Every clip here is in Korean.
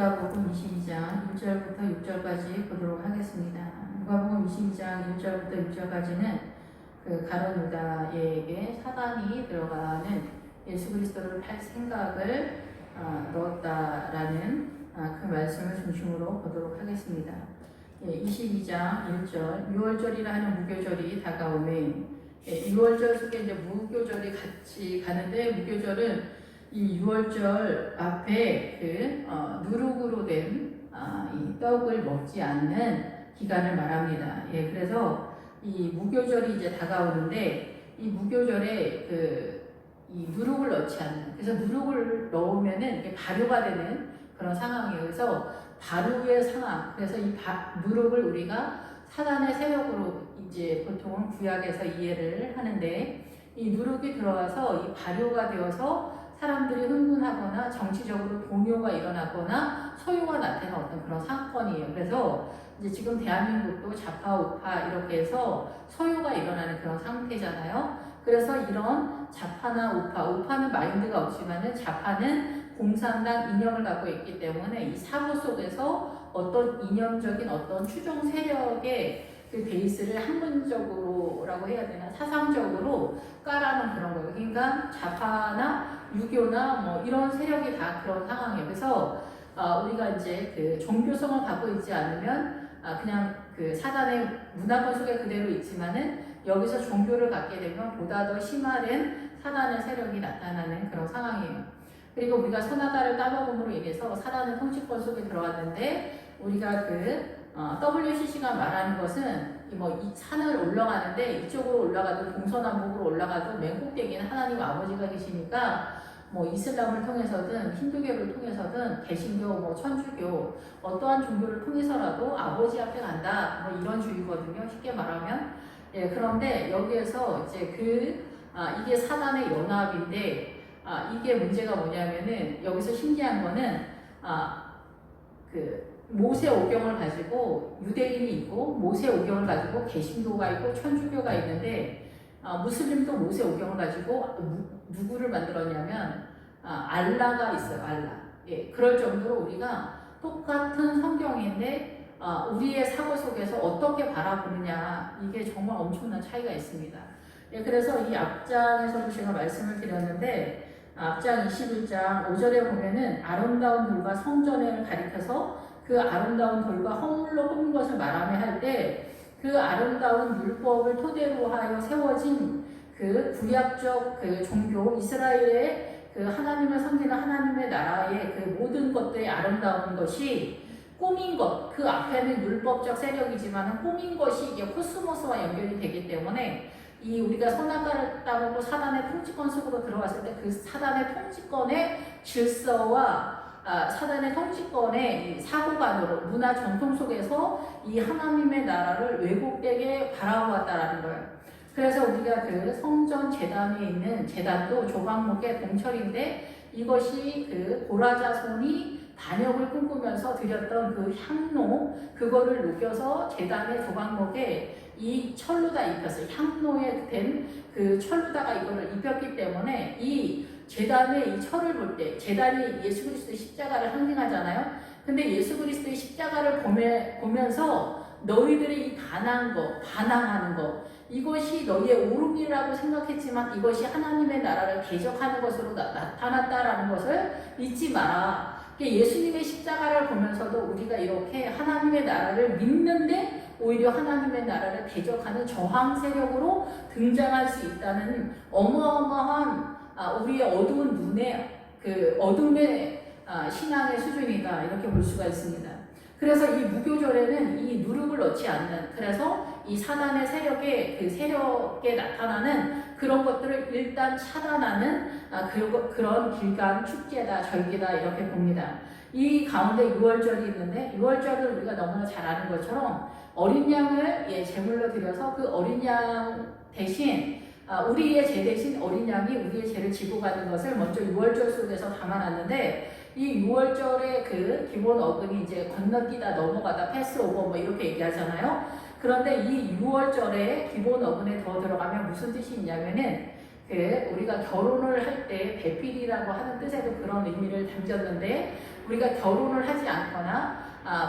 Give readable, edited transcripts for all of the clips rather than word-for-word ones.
누가복음 22장 1절부터 6절까지 보도록 하겠습니다. 누가복음 22장 1절부터 6절까지는 그 가룟 유다에게 사단이 들어가는 예수 그리스도를 팔 생각을 넣었다라는 그 말씀을 중심으로 보도록 하겠습니다. 22장 1절, 6월절이라 하는 무교절이 다가오매, 6월절 속에 이제 무교절이 같이 가는데, 무교절은 이 6월절 앞에 누룩으로 된 이 떡을 먹지 않는 기간을 말합니다. 그래서 이 무교절이 이제 다가오는데, 이 무교절에 이 누룩을 넣지 않는, 그래서 누룩을 넣으면은 이게 발효가 되는 그런 상황이에요. 그래서 발효의 상황, 그래서 이 누룩을 우리가 사단의 세력으로 이제 보통은 구약에서 이해를 하는데, 이 누룩이 들어와서 이 발효가 되어서 사람들이 흥분하거나 정치적으로 동요가 일어나거나 소요가 나타나는 어떤 그런 사건이에요. 그래서 이제 지금 대한민국도 좌파 우파 이렇게 해서 소요가 일어나는 그런 상태잖아요. 그래서 이런 좌파나 우파는 마인드가 없지만은 좌파는 공산당 이념을 갖고 있기 때문에 이 사고 속에서 어떤 이념적인 어떤 추종 세력의 그 베이스를 학문적으로라고 해야 되나 사상적으로 깔아놓은 그런 거예요. 그러니까 좌파나 유교나 뭐 이런 세력이 다 그런 상황이에요. 그래서 우리가 이제 그 종교성을 갖고 있지 않으면 그냥 그 사단의 문화권 속에 그대로 있지만은 여기서 종교를 갖게 되면 보다 더 심화된 사단의 세력이 나타나는 그런 상황이에요. 그리고 우리가 선하다를 따먹음으로 인해서 사단의 통치권 속에 들어왔는데, 우리가 WCC가 말하는 것은 이 산을 올라가는데 이쪽으로 올라가도 동서남북으로 올라가도 맨 꼭대기는 하나님 아버지가 계시니까 이슬람을 통해서든 힌두교를 통해서든 개신교, 천주교 어떠한 종교를 통해서라도 아버지 앞에 간다, 이런 주의거든요. 쉽게 말하면. 그런데 여기에서 이제 이게 사단의 연합인데, 이게 문제가 뭐냐면은 여기서 신기한 거는 모세 오경을 가지고 유대인이 있고, 모세 오경을 가지고 개신교가 있고 천주교가 있는데, 무슬림도 모세 오경을 가지고 누구를 만들었냐면 알라가 있어요. 알라. 그럴 정도로 우리가 똑같은 성경인데 우리의 사고 속에서 어떻게 바라보느냐, 이게 정말 엄청난 차이가 있습니다. 그래서 이 앞장에서도 제가 말씀을 드렸는데, 앞장 21장 5절에 보면은 아름다운 돌과 성전을 가리켜서 그 아름다운 돌과 허물로 꾸민 것을 말하며 할 때, 그 아름다운 율법을 토대로 하여 세워진 그 구약적 종교 이스라엘의 하나님을 섬기는 하나님의 나라의 모든 것들이 아름다운 것이 꾸민 것, 그 앞에는 율법적 세력이지만 꾸민 것이 이게 코스모스와 연결이 되기 때문에, 우리가 선악과를 따르고 사단의 통치권 속으로 들어왔을 때 그 사단의 통치권의 질서와 사단의 통치권의 사고관으로 문화 전통 속에서 이 하나님의 나라를 왜곡되게 바라보았다라는 거예요. 그래서 우리가 성전 제단에 있는 제단도 조각목의 동철인데, 이것이 고라자손이 반역을 꿈꾸면서 드렸던 향로, 그거를 녹여서 제단의 조각목에 이 철로다 입혔어요. 향로에 된 철로다가 이거를 입혔기 때문에 이 제단의 이 철을 볼 때, 제단이 예수 그리스도의 십자가를 상징하잖아요. 근데 예수 그리스도의 십자가를 보면서 너희들이 이 반항하는 거, 이것이 너희의 옳음이라고 생각했지만 이것이 하나님의 나라를 대적하는 것으로 나타났다라는 것을 잊지 마라. 예수님의 십자가를 보면서도 우리가 이렇게 하나님의 나라를 믿는데 오히려 하나님의 나라를 대적하는 저항 세력으로 등장할 수 있다는 어마어마한 우리의 어두운 눈에 어둠의 신앙의 수준이다, 이렇게 볼 수가 있습니다. 그래서 이 무교절에는 이 누룩을 넣지 않는, 그래서 이 사단의 세력에 나타나는 그런 것들을 일단 차단하는 그런 길간 축제다, 절기다, 이렇게 봅니다. 이 가운데 6월절이 있는데, 6월절을 우리가 너무나 잘 아는 것처럼 어린 양을 제물로 드려서 그 어린 양 대신 우리의 죄 대신 어린 양이 우리의 죄를 지고 가는 것을 먼저 6월절 속에서 담아놨는데, 이 6월절의 기본 어근이 이제 건너뛰다, 넘어가다, 패스오버 이렇게 얘기하잖아요. 그런데 이 6월절의 기본 어근에 더 들어가면 무슨 뜻이 있냐면은 우리가 결혼을 할 때 배필이라고 하는 뜻에도 그런 의미를 담겼는데, 우리가 결혼을 하지 않거나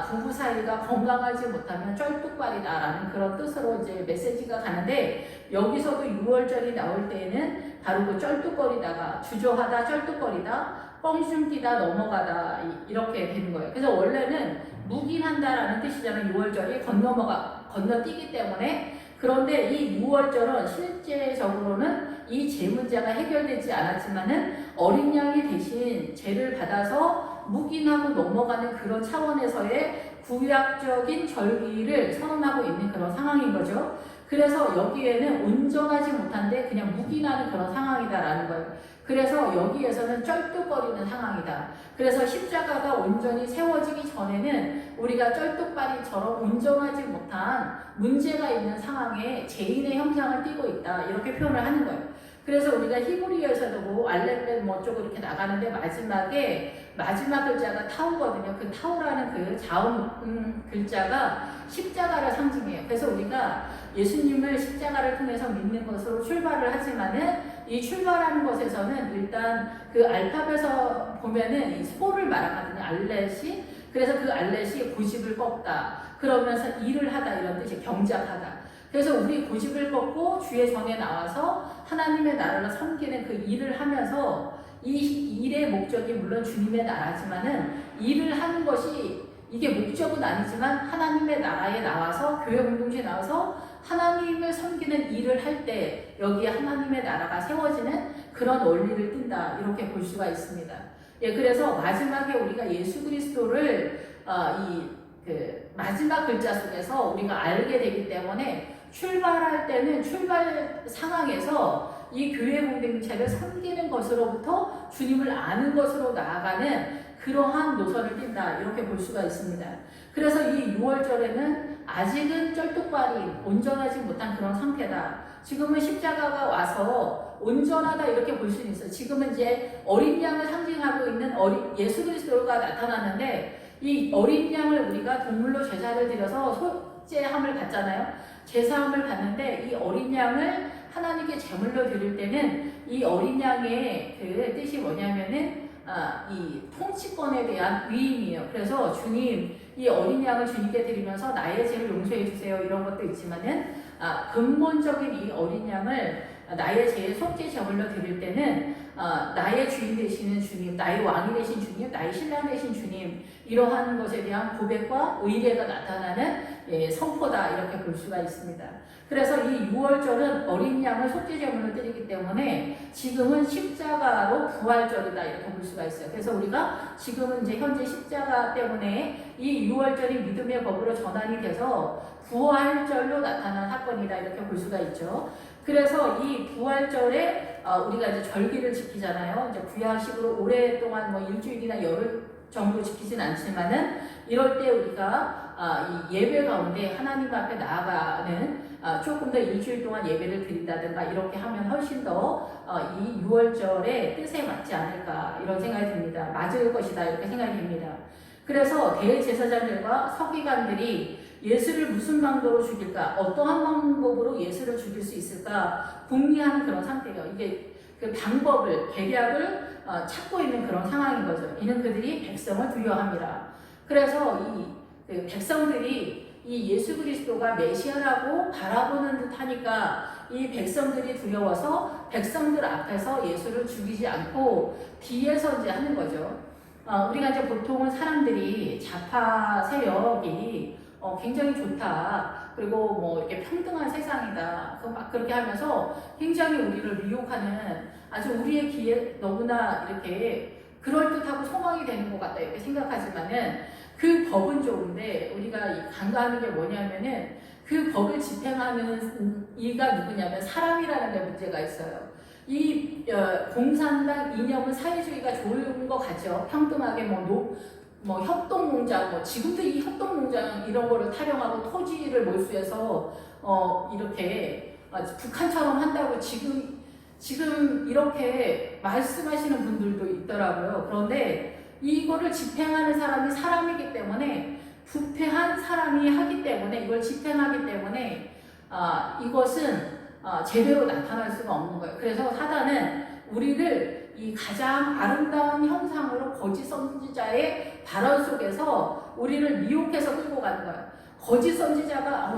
부부 사이가 건강하지 못하면 쩔뚝발이다라는 그런 뜻으로 이제 메시지가 가는데, 여기서도 6월절이 나올 때에는 바로 그 쩔뚝거리다가 주저하다 쩔뚝거리다 뻥춤 뛰다 넘어가다 이렇게 되는 거예요. 그래서 원래는 묵인한다라는 뜻이잖아요. 6월절이 건너뛰기 때문에. 그런데 이 6월절은 실제적으로는 이 죄 문제가 해결되지 않았지만은 어린 양이 대신 죄를 받아서 묵인하고 넘어가는 그런 차원에서의 구약적인 절기를 선언하고 있는 그런 상황인 거죠. 그래서 여기에는 온전하지 못한데 그냥 묵인하는 그런 상황이다라는 거예요. 그래서 여기에서는 쩔뚝거리는 상황이다. 그래서 십자가가 온전히 세워지기 전에는 우리가 쩔뚝발이처럼 온전하지 못한 문제가 있는 상황에 죄인의 형상을 띠고 있다. 이렇게 표현을 하는 거예요. 그래서 우리가 히브리어에서도 뭐 알렙렛 뭐 쪽으로 이렇게 나가는데 마지막 글자가 타우거든요. 그 타우라는 그 자음 글자가 십자가를 상징해요. 그래서 우리가 예수님을 십자가를 통해서 믿는 것으로 출발을 하지만은 이 출발하는 것에서는 일단 그 알파벳에서 보면은 이 소를 말하거든요. 알렛이. 그래서 그 알렛이 고집을 꺾다. 그러면서 일을 하다 이런 뜻이 경작하다. 그래서 우리 고집을 꺾고 주의 전에 나와서 하나님의 나라를 섬기는 그 일을 하면서 이 일의 목적이 물론 주님의 나라지만은 일을 하는 것이 이게 목적은 아니지만 하나님의 나라에 나와서 교회 공동체에 나와서 하나님을 섬기는 일을 할 때 여기에 하나님의 나라가 세워지는 그런 원리를 띈다 이렇게 볼 수가 있습니다. 예, 그래서 마지막에 우리가 예수 그리스도를 마지막 글자 속에서 우리가 알게 되기 때문에 출발할 때는 출발 상황에서 이 교회 공동체를 섬기는 것으로부터 주님을 아는 것으로 나아가는 그러한 노선을 띈다 이렇게 볼 수가 있습니다. 그래서 이 6월절에는 아직은 쩔뚝발이 온전하지 못한 그런 상태다. 지금은 십자가가 와서 온전하다 이렇게 볼 수는 있어요. 지금은 이제 어린 양을 상징하고 있는 예수 그리스도가 나타나는데 이 어린 양을 우리가 동물로 제사를 드려서 속죄함을 받잖아요. 제사함을 받는데 이 어린 양을 하나님께 제물로 드릴 때는 이 어린 양의 그 뜻이 뭐냐면은 이 통치권에 대한 위임이에요. 그래서 주님, 이 어린 양을 주님께 드리면서 나의 죄를 용서해 주세요 이런 것도 있지만은 근본적인 이 어린 양을 나의 죄의 속죄 제물로 드릴 때는 나의 주인 되시는 주님, 나의 왕이 되신 주님, 나의 신랑 되신 주님 이러한 것에 대한 고백과 의례가 나타나는 선포다 이렇게 볼 수가 있습니다. 그래서 이 6월절은 어린 양을 속죄 제물로 드리기 때문에 지금은 십자가로 부활절이다 이렇게 볼 수가 있어요. 그래서 우리가 지금은 이제 현재 십자가 때문에 이 6월절이 믿음의 법으로 전환이 돼서 부활절로 나타난 사건이다 이렇게 볼 수가 있죠. 그래서 이 부활절에 우리가 이제 절기를 지키잖아요. 이제 구약식으로 오랫동안 뭐 일주일이나 열흘 정도 지키진 않지만은 이럴 때 우리가 이 예배 가운데 하나님 앞에 나아가는 조금 더 일주일 동안 예배를 드린다든가 이렇게 하면 훨씬 더 이 6월절의 뜻에 맞지 않을까 이런 생각이 듭니다. 맞을 것이다 이렇게 생각이 됩니다. 그래서 대제사장들과 서기관들이 예수를 무슨 방법으로 죽일까? 어떠한 방법으로 예수를 죽일 수 있을까? 궁리하는 그런 상태예요. 이게 그 방법을, 계략을 찾고 있는 그런 상황인 거죠. 이는 그들이 백성을 두려워합니다. 그래서 이 백성들이 이 예수 그리스도가 메시아라고 바라보는 듯 하니까 이 백성들이 두려워서 백성들 앞에서 예수를 죽이지 않고 뒤에서 이제 하는 거죠. 우리가 이제 보통은 사람들이 좌파 세력이 굉장히 좋다. 그리고 뭐 이렇게 평등한 세상이다. 막 그렇게 하면서 굉장히 우리를 미혹하는 아주 우리의 귀에 너무나 이렇게 그럴듯하고 소망이 되는 것 같다. 이렇게 생각하지만은 그 법은 좋은데 우리가 간과하는 게 뭐냐면은 그 법을 집행하는 이가 누구냐면 사람이라는 데 문제가 있어요. 이 공산당 이념은 사회주의가 좋은 것 같죠. 평등하게 뭐 협동농장, 지금도 이 협동농장 이런 거를 타령하고 토지를 몰수해서 이렇게 북한처럼 한다고 지금 이렇게 말씀하시는 분들도 있더라고요. 그런데 이거를 집행하는 사람이 사람이기 때문에 부패한 사람이 하기 때문에 이걸 집행하기 때문에 이것은 제대로 나타날 수가 없는 거예요. 그래서 사단은 우리를 이 가장 아름다운 형상으로 거짓 선지자의 발언 속에서 우리를 미혹해서 끌고 가는 거예요. 거짓 선지자가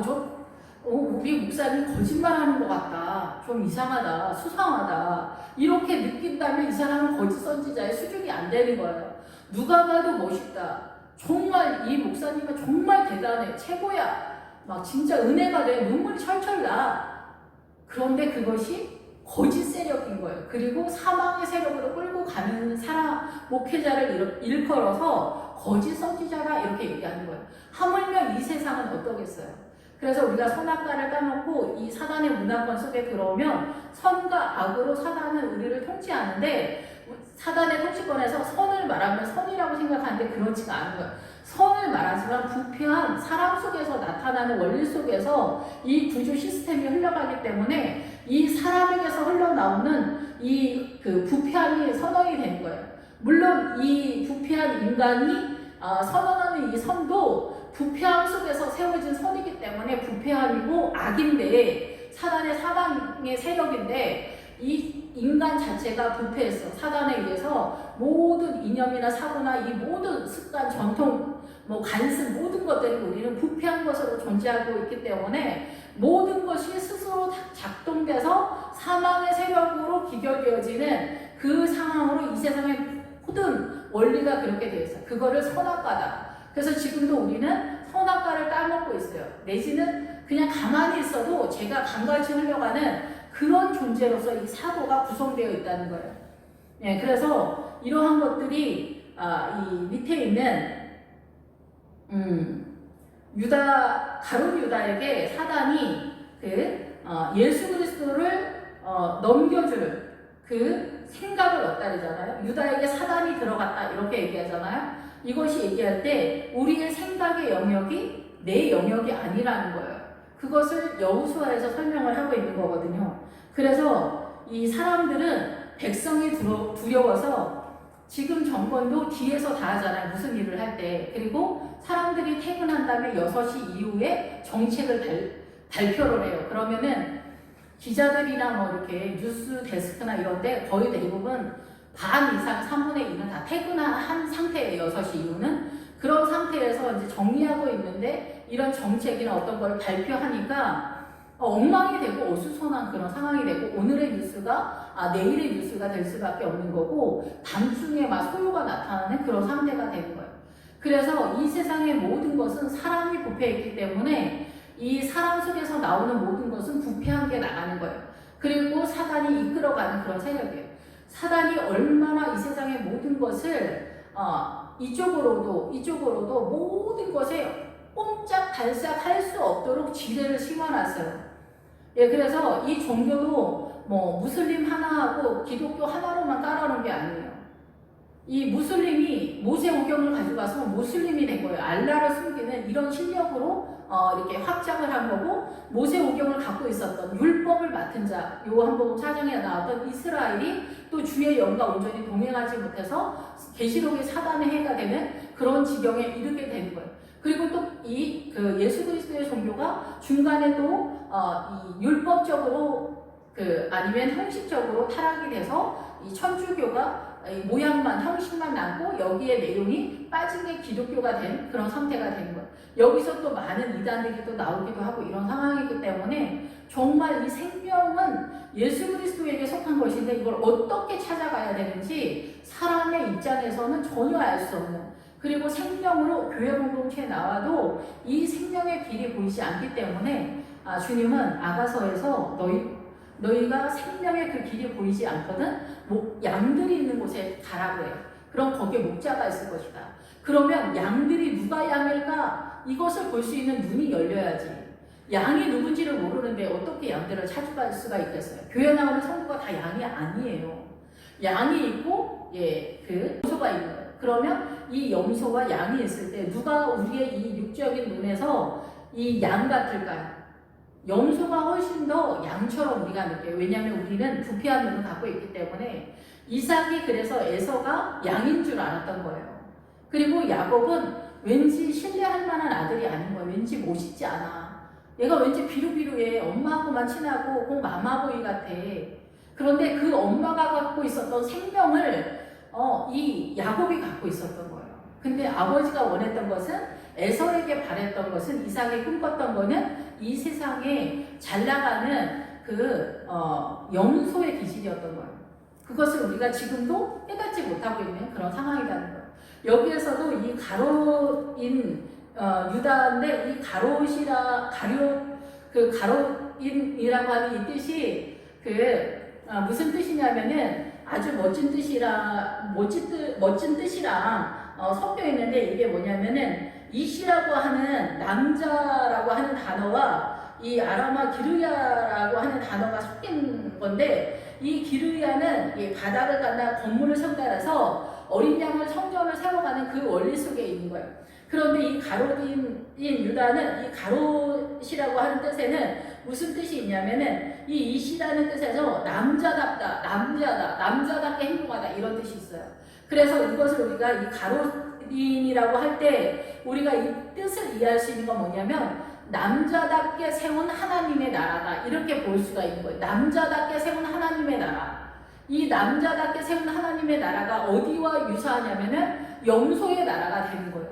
우리 목사님 거짓말하는 것 같다, 좀 이상하다, 수상하다 이렇게 느낀다면 이 사람은 거짓 선지자의 수준이 안 되는 거예요. 누가 봐도 멋있다, 정말 이 목사님은 정말 대단해, 최고야, 막 진짜 은혜가 돼, 눈물이 철철 나. 그런데 그것이 거짓 세력인 거예요. 그리고 사망의 세력으로 끌고 가는 사람, 목회자를 일컬어서 거짓 선지자가 이렇게 얘기하는 거예요. 하물며 이 세상은 어떠겠어요? 그래서 우리가 선악과를 까먹고 이 사단의 문화권 속에 들어오면 선과 악으로 사단은 우리를 통치하는데, 사단의 통치권에서 선을 말하면 선이라고 생각하는데 그렇지가 않은 거예요. 선을 말하지만 부패한 사람 속에서 나타나는 원리 속에서 이 구조 시스템이 흘러가기 때문에 이 사람에게서 흘러나오는 이 부패함이 선언이 되는 거예요. 물론 이 부패한 인간이 선언하는 이 선도 부패함 속에서 세워진 선이기 때문에 부패함이고 악인데, 사단의 사망의 세력인데, 이 인간 자체가 부패했어. 사단에 의해서 모든 이념이나 사고나 이 모든 습관, 전통, 관습, 모든 것들이 우리는 부패한 것으로 존재하고 있기 때문에 모든 것이 스스로 작동돼서 사망의 세력으로 기결되어지는 그 상황으로 이 세상의 모든 원리가 그렇게 되어 있어요. 그거를 선악과다. 그래서 지금도 우리는 선악과를 따먹고 있어요. 내지는 그냥 가만히 있어도 제가 강같이 흘러가는 그런 존재로서 이 사고가 구성되어 있다는 거예요. 예, 그래서 이러한 것들이 이 밑에 있는 가룟 유다에게 사단이 예수 그리스도를 넘겨줄 그 생각을 얻다 그러잖아요. 유다에게 사단이 들어갔다 이렇게 얘기하잖아요. 이것이 얘기할 때 우리의 생각의 영역이 내 영역이 아니라는 거예요. 그것을 여호수아에서 설명을 하고 있는 거거든요. 그래서 이 사람들은 백성이 두려워서 지금 정권도 뒤에서 다 하잖아요. 무슨 일을 할 때. 그리고 사람들이 퇴근한 다음에 6시 이후에 정책을 발표를 해요. 그러면은 기자들이나 이렇게 뉴스 데스크나 이런 데 거의 대부분 반 이상, 3분의 2는 다 퇴근한 상태예요. 6시 이후는. 그런 상태에서 이제 정리하고 있는데 이런 정책이나 어떤 걸 발표하니까 엉망이 되고 어수선한 그런 상황이 되고, 오늘의 뉴스가 내일의 뉴스가 될 수밖에 없는 거고, 밤중에 막 소요가 나타나는 그런 상태가 되는 거예요. 그래서 이 세상의 모든 것은 사람이 부패했기 때문에 이 사람 속에서 나오는 모든 것은 부패한 게 나가는 거예요. 그리고 사단이 이끌어가는 그런 세력이에요. 사단이 얼마나 이 세상의 모든 것을 이쪽으로도 모든 것에 꼼짝달싹 할 수 없도록 지뢰를 심어놨어요. 예, 그래서 이 종교도 무슬림 하나하고 기독교 하나로만 깔아놓은 게 아니에요. 이 무슬림이 모세오경을 가져가서 무슬림이 된 거예요. 알라를 숨기는 이런 실력으로 이렇게 확장을 한 거고, 모세오경을 갖고 있었던 율법을 맡은 자, 요한복음 4장에 나왔던 이스라엘이 또 주의 영과 온전히 동행하지 못해서 계시록의 사단의 해가 되는 그런 지경에 이르게 되는 거예요. 그리고 또 이 예수 그리스도의 종교가 중간에 또 이 율법적으로 아니면 형식적으로 타락이 돼서 이 천주교가 모양만, 형식만 남고 여기에 내용이 빠진 게 기독교가 된 그런 상태가 된 거예요. 여기서 또 많은 이단들이 또 나오기도 하고 이런 상황이기 때문에 정말 이 생명은 예수 그리스도에게 속한 것인데 이걸 어떻게 찾아가야 되는지 사람의 입장에서는 전혀 알 수 없는, 그리고 생명으로 교회 공동체에 나와도 이 생명의 길이 보이지 않기 때문에 주님은 아가서에서 너희가 생명의 그 길이 보이지 않거든 양들이 있는 곳에 가라고 해요. 그럼 거기에 목자가 있을 것이다. 그러면 양들이 누가 양일까? 이것을 볼 수 있는 눈이 열려야지. 양이 누군지를 모르는데 어떻게 양들을 찾아갈 수가 있겠어요? 교회 나오는 성도가 다 양이 아니에요. 양이 있고 염소가 있는 거예요. 그러면 이 염소와 양이 있을 때 누가 우리의 이 육적인 눈에서 이 양 같을까요? 염소가 훨씬 더 양처럼 우리가 느껴요. 왜냐하면 우리는 부패한 눈을 갖고 있기 때문에. 이삭이 그래서 에서가 양인 줄 알았던 거예요. 그리고 야곱은 왠지 신뢰할 만한 아들이 아닌 거예요. 왠지 멋있지 않아. 얘가 왠지 비루비루해. 엄마하고만 친하고 꼭 마마보이 같아. 그런데 그 엄마가 갖고 있었던 생명을 이 야곱이 갖고 있었던 거예요. 근데 아버지가 원했던 것은, 에서에게 바랬던 것은, 이삭이 꿈꿨던 거는 이 세상에 잘 나가는 그 염소의 기질이었던 거예요. 그것을 우리가 지금도 깨닫지 못하고 있는 그런 상황이라는 거예요. 여기에서도 이 가롯인 유다인데, 이 가롯인이라고 하는 이 뜻이 무슨 뜻이냐면은 아주 멋진 뜻이랑 섞여 있는데, 이게 뭐냐면은 이시라고 하는 남자라고 하는 단어와 이 아람아 기르야라고 하는 단어가 섞인 건데, 이 기르야는 이 바다를 건너 건물을 성달아서 어린 양을 성전을 세워가는 그 원리 속에 있는 거예요. 그런데 이 가롯인 유다는 이 가롯이라고 하는 뜻에는 무슨 뜻이 있냐면은 이 이시라는 뜻에서 남자답다, 남자답게 행동하다, 이런 뜻이 있어요. 그래서 이것을 우리가 이 가롯인이라고 할 때 우리가 이 뜻을 이해할 수 있는 건 뭐냐면, 남자답게 세운 하나님의 나라다, 이렇게 볼 수가 있는 거예요. 남자답게 세운 하나님의 나라. 이 남자답게 세운 하나님의 나라가 어디와 유사하냐면은 염소의 나라가 되는 거예요.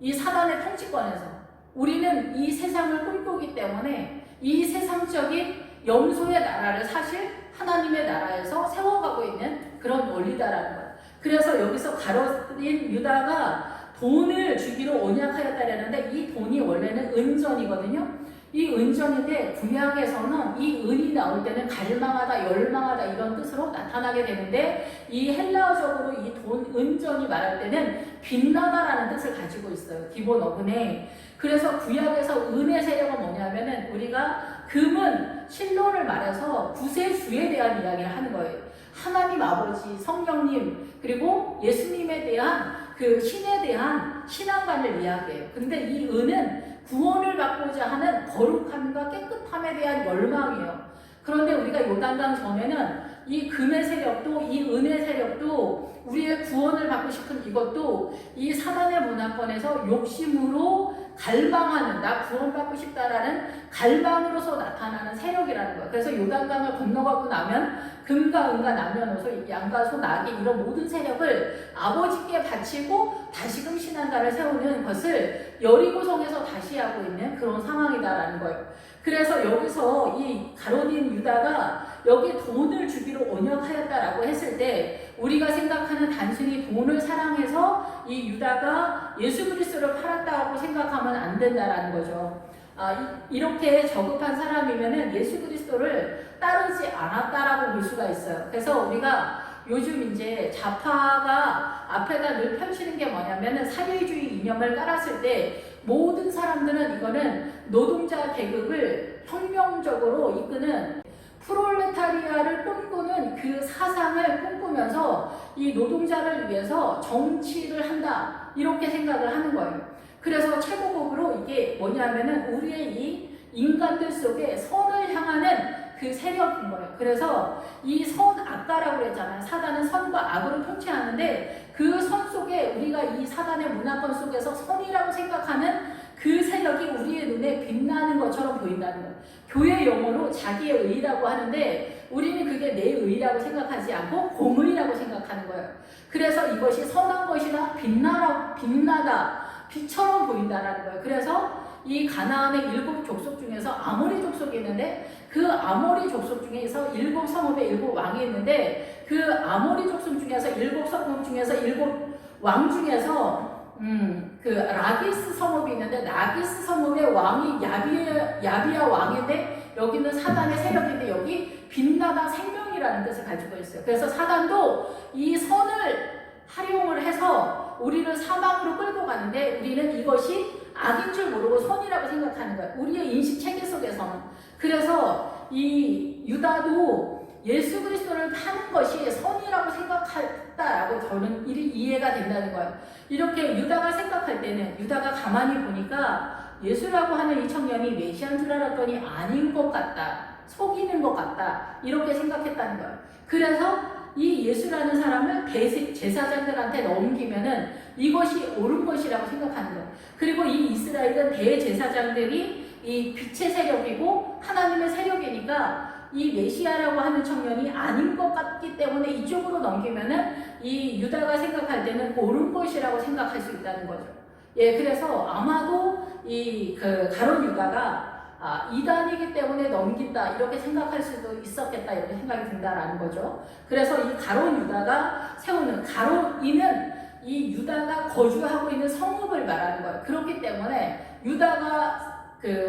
이 사단의 통치권에서 우리는 이 세상을 꿈꾸기 때문에 이 세상적인 염소의 나라를 사실 하나님의 나라에서 세워가고 있는 그런 원리다라는 거예요. 그래서 여기서 가롯인 유다가 돈을 주기로 언약하였다라는데, 이 돈이 원래는 은전이거든요. 이 은전인데 구약에서는 이 은이 나올 때는 갈망하다, 열망하다 이런 뜻으로 나타나게 되는데, 이 헬라어적으로 이 돈, 은전이 말할 때는 빛나다라는 뜻을 가지고 있어요. 기본 어근에. 그래서 구약에서 은의 세력은 뭐냐면은, 우리가 금은 실로를 말해서 구세주에 대한 이야기를 하는 거예요. 하나님 아버지, 성령님, 그리고 예수님에 대한 그 신에 대한 신앙관을 이야기해요. 근데 이 은은 구원을 받고자 하는 거룩함과 깨끗함에 대한 열망이에요. 그런데 우리가 요단강 전에는 이 금의 세력도, 이 은의 세력도, 우리의 구원을 받고 싶은 이것도 이 사단의 문화권에서 욕심으로 갈망하는, 나 구원받고 싶다라는 갈망으로서 나타나는 세력이라는 거예요. 그래서 요단강을 건너가고 나면 금과 은과 남녀노소, 양과 소, 나귀, 이런 모든 세력을 아버지께 바치고 다시금 신앙가를 세우는 것을 여리고성에서 다시 하고 있는 그런 상황이다라는 거예요. 그래서 여기서 이 가롯인 유다가 여기 돈을 주기로 언약하였다라고 했을 때, 우리가 생각하는 단순히 돈을 사랑해서 이 유다가 예수 그리스도를 팔았다고 생각하면 안 된다라는 거죠. 이렇게 저급한 사람이면은 예수 그리스도를 따르지 않았다라고 볼 수가 있어요. 그래서 우리가 요즘 이제 좌파가 앞에다 늘 펼치는 게 뭐냐면은, 사회주의 이념을 깔았을 때 모든 사람들은 이거는 노동자 계급을 혁명적으로 이끄는 프롤레타리아를 꿈꾸는 그 사상을 꿈꾸면서 이 노동자를 위해서 정치를 한다, 이렇게 생각을 하는 거예요. 그래서 최고급으로 이게 뭐냐면은 우리의 이 인간들 속에 선을 향하는 그 세력인 거예요. 그래서 이 선, 악가라고 그랬잖아요. 사단은 선과 악으로 통치하는데, 그 선 속에 우리가 이 사단의 문화권 속에서 선이라고 생각하는 그 세력이 우리의 눈에 빛나는 것처럼 보인다는 거예요. 교회 용어로 자기의 의라고 하는데, 우리는 그게 내 의라고 생각하지 않고 공의라고 생각하는 거예요. 그래서 이것이 선한 것이나 빛나다, 빛처럼 보인다는 거예요. 그래서 이 가나안의 7 족속 중에서 아모리 족속이 있는데, 그 아모리 족속 중에서 7 성읍에 7 왕이 있는데, 그 아모리 족속 중에서 7 성읍 중에서 7 왕 중에서 그 라기스 성읍이 있는데, 라기스 성읍의 왕이 야비야 왕인데, 여기는 사단의 세력인데, 여기 빛나다 생명이라는 뜻을 가지고 있어요. 그래서 사단도 이 선을 활용을 해서 우리를 사망으로 끌고 가는데, 우리는 이것이 악인 줄 모르고 선이라고 생각하는 거예요. 우리의 인식 체계 속에서는. 그래서 이 유다도 예수 그리스도를 파는 것이 선이라고 생각했다라고 저는 이해가 된다는 거예요. 이렇게 유다가 생각할 때는, 유다가 가만히 보니까 예수라고 하는 이 청년이 메시아인 줄 알았더니 아닌 것 같다, 속이는 것 같다, 이렇게 생각했다는 거예요. 그래서 이 예수라는 사람을 대제사장들한테 넘기면은 이것이 옳은 것이라고 생각하는 거예요. 그리고 이 이스라엘은 대제사장들이 이 빛의 세력이고 하나님의 세력이니까 이 메시아라고 하는 청년이 아닌 것 같기 때문에 이쪽으로 넘기면은 이 유다가 생각할 때는 옳은 것이라고 생각할 수 있다는 거죠. 예, 그래서 아마도 이 그 가룟 유다가 이단이기 때문에 넘긴다 이렇게 생각할 수도 있었겠다 이렇게 생각이 든다라는 거죠. 그래서 이 가룟 유다가 세우는 가룟이는 이 유다가 거주하고 있는 성읍을 말하는 거예요. 그렇기 때문에 유다가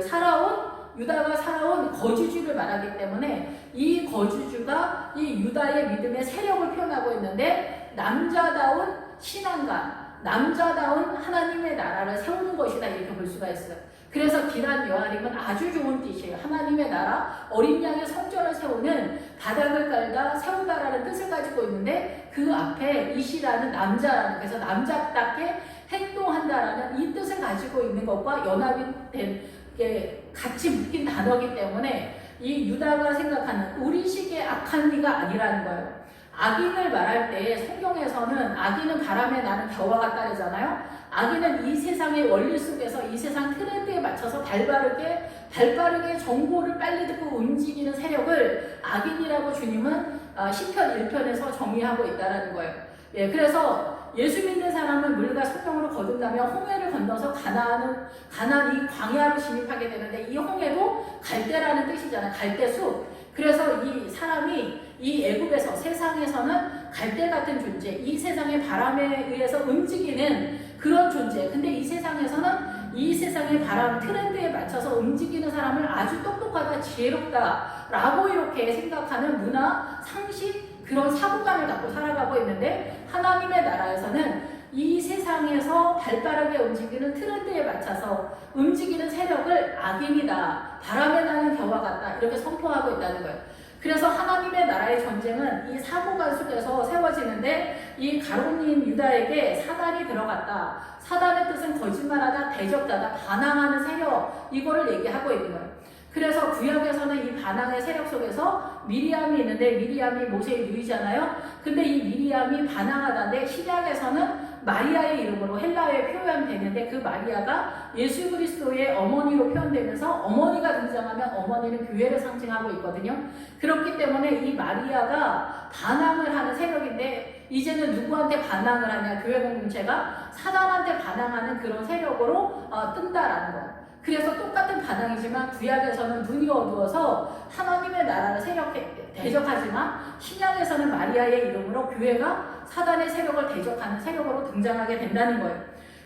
살아온 거주지를 말하기 때문에 이 거주주가 이 유다의 믿음의 세력을 표현하고 있는데 남자다운 신앙과 남자다운 하나님의 나라를 세우는 것이다 이렇게 볼 수가 있어요. 그래서 기란 여아림은 아주 좋은 뜻이에요. 하나님의 나라, 어린 양의 성전을 세우는 바닥을 깔다 세우다라는 뜻을 가지고 있는데 그 앞에 이시라는 남자라는, 그래서 남자답게 행동한다라는 이 뜻을 가지고 있는 것과 연합이 된 게 같이 묶인 단어이기 때문에 이 유다가 생각하는 우리식의 악한 이가 아니라는 거예요. 악인을 말할 때 성경에서는 악인은 바람에 나는 겨와 같다잖아요. 악인은 이 세상의 원리 속에서 이 세상 트렌드에 맞춰서 발빠르게 정보를 빨리 듣고 움직이는 세력을 악인이라고 주님은 시편 1편에서 정의하고 있다는 거예요. 예, 그래서 예수 믿는 사람은 물과 성령으로 거듭나면 홍해를 건너서 가나안 이 광야로 진입하게 되는데 이 홍해도 갈대라는 뜻이잖아요. 갈대숲. 그래서 이 사람이 이 애굽에서 세상에서는 갈대 같은 존재, 이 세상의 바람에 의해서 움직이는 그런 존재. 근데 이 세상에서는 이 세상의 바람 트렌드에 맞춰서 움직이는 사람을 아주 똑똑하다, 지혜롭다라고 이렇게 생각하는 문화, 상식, 그런 사고관을 갖고 살아가고 있는데 하나님의 나라에서는 이 세상에서 발빠르게 움직이는 트렌드에 맞춰서 움직이는 세력을 악인이다, 바람에 나는 겨와 같다 이렇게 선포하고 있다는 거예요. 그래서 하나님의 나라의 전쟁은 이 사고관 속에서 세워지는데 이 가룟인 유다에게 사단이 들어갔다. 사단의 뜻은 거짓말하다, 대적자다, 반항하는 세력, 이거를 얘기하고 있는 거예요. 그래서 구약에서는 이 반항의 세력 속에서 미리암이 있는데 미리암이 모세의 누이잖아요. 근데 이 미리암이 반항하다는데 신약에서는 마리아의 이름으로 헬라어에 표현되는데 그 마리아가 예수 그리스도의 어머니로 표현되면서 어머니가 등장하면 어머니는 교회를 상징하고 있거든요. 그렇기 때문에 이 마리아가 반항을 하는 세력인데 이제는 누구한테 반항을 하냐? 교회 공동체가 사단한테 반항하는 그런 세력으로 뜬다라는 거예요. 그래서 똑같은 반항이지만 구약에서는 눈이 어두워서 하나님의 나라를 대적하지만 신약에서는 마리아의 이름으로 교회가 사단의 세력을 대적하는 세력으로 등장하게 된다는 거예요.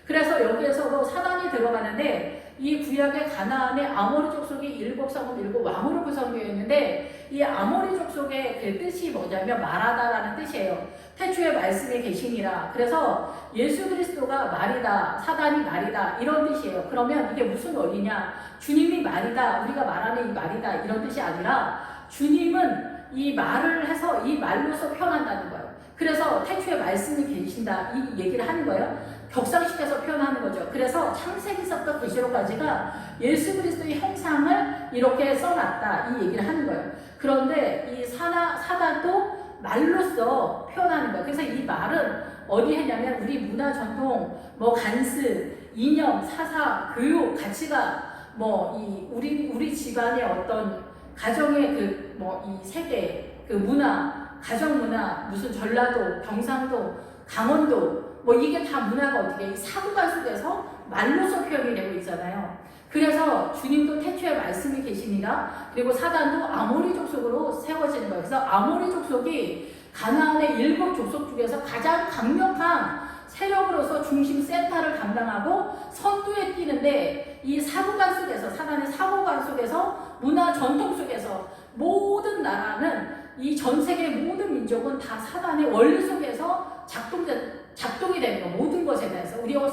그래서 여기에서도 사단이 들어가는데 이 구약의 가나안의 아모리 족속이 일곱 성읍 일곱 왕으로 구성되어 있는데 이 아모리 족속의 그 뜻이 뭐냐면 말하다라는 뜻이에요. 태초에 말씀이 계시니라. 그래서 예수 그리스도가 말이다, 사단이 말이다 이런 뜻이에요. 그러면 이게 무슨 원리냐? 주님이 말이다, 우리가 말하는 이 말이다 이런 뜻이 아니라 주님은 이 말을 해서 이 말로서 표현한다는 거예요. 그래서 태초에 말씀이 계신다 이 얘기를 하는 거예요. 격상시켜서 표현하는 거죠. 그래서 창세기서부터 계시록까지가 예수 그리스도의 형상을 이렇게 써놨다 이 얘기를 하는 거예요. 그런데 이 사단도 말로써 표현하는 거예요. 그래서 이 말은 어디 했냐면 우리 문화 전통, 뭐 간스, 이념, 사상, 교육, 가치가 우리 집안의 어떤 가정의 이 세계, 그 문화, 가정 문화, 무슨 전라도, 경상도, 강원도, 이게 다 문화가 어떻게 이 사고관 속에서 말로서 표현이 되고 있잖아요. 그래서 주님도 태초에 말씀이 계시니라. 그리고 사단도 아모리 족속으로 세워지는 거예요. 그래서 아모리 족속이 가나안의 일곱 족속 중에서 가장 강력한 세력으로서 중심 센터를 담당하고 선두에 뛰는데 이 사고관 속에서 사단의 사고관 속에서 문화 전통 속에서 모든 나라는 이 전 세계 모든 민족은 다 사단의 원리 속에서 작동이 되는 거 모든 것에 대해서 우리가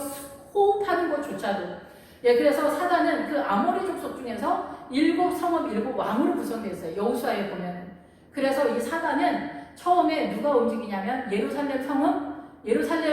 호흡하는 것조차도 예, 그래서 사단은 그 아모리 족속 중에서 일곱 성읍 일곱 왕으로 구성되어 있어요. 여호수아에 보면. 그래서 이 사단은 처음에 누가 움직이냐면 예루살렘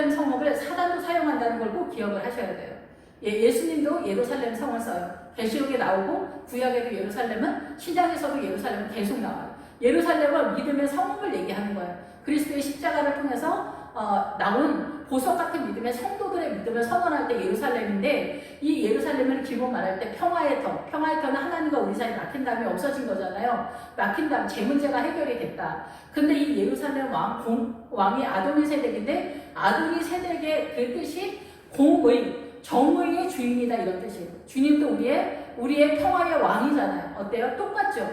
성읍을 사단도 사용한다는 걸 꼭 기억을 하셔야 돼요. 예수님도 예루살렘 성을 써요. 계시록에 나오고 구약에도 예루살렘은 신약에서도 예루살렘은 계속 나와요. 예루살렘은 믿음의 성읍을 얘기하는 거예요. 그리스도의 십자가를 통해서 나온 보석 같은 믿음의 성도들의 믿음을 선언할 때 예루살렘인데, 이 예루살렘을 기본 말할 때 평화의 터는 하나님과 우리 사이 막힌 다음에 없어진 거잖아요. 막힌 다음 제 문제가 해결이 됐다. 근데 이 예루살렘 왕이 아도니 세덱인데, 아도니 세덱의 그 뜻이 정의의 주인이다, 이런 뜻이에요. 주님도 우리의 평화의 왕이잖아요. 어때요? 똑같죠?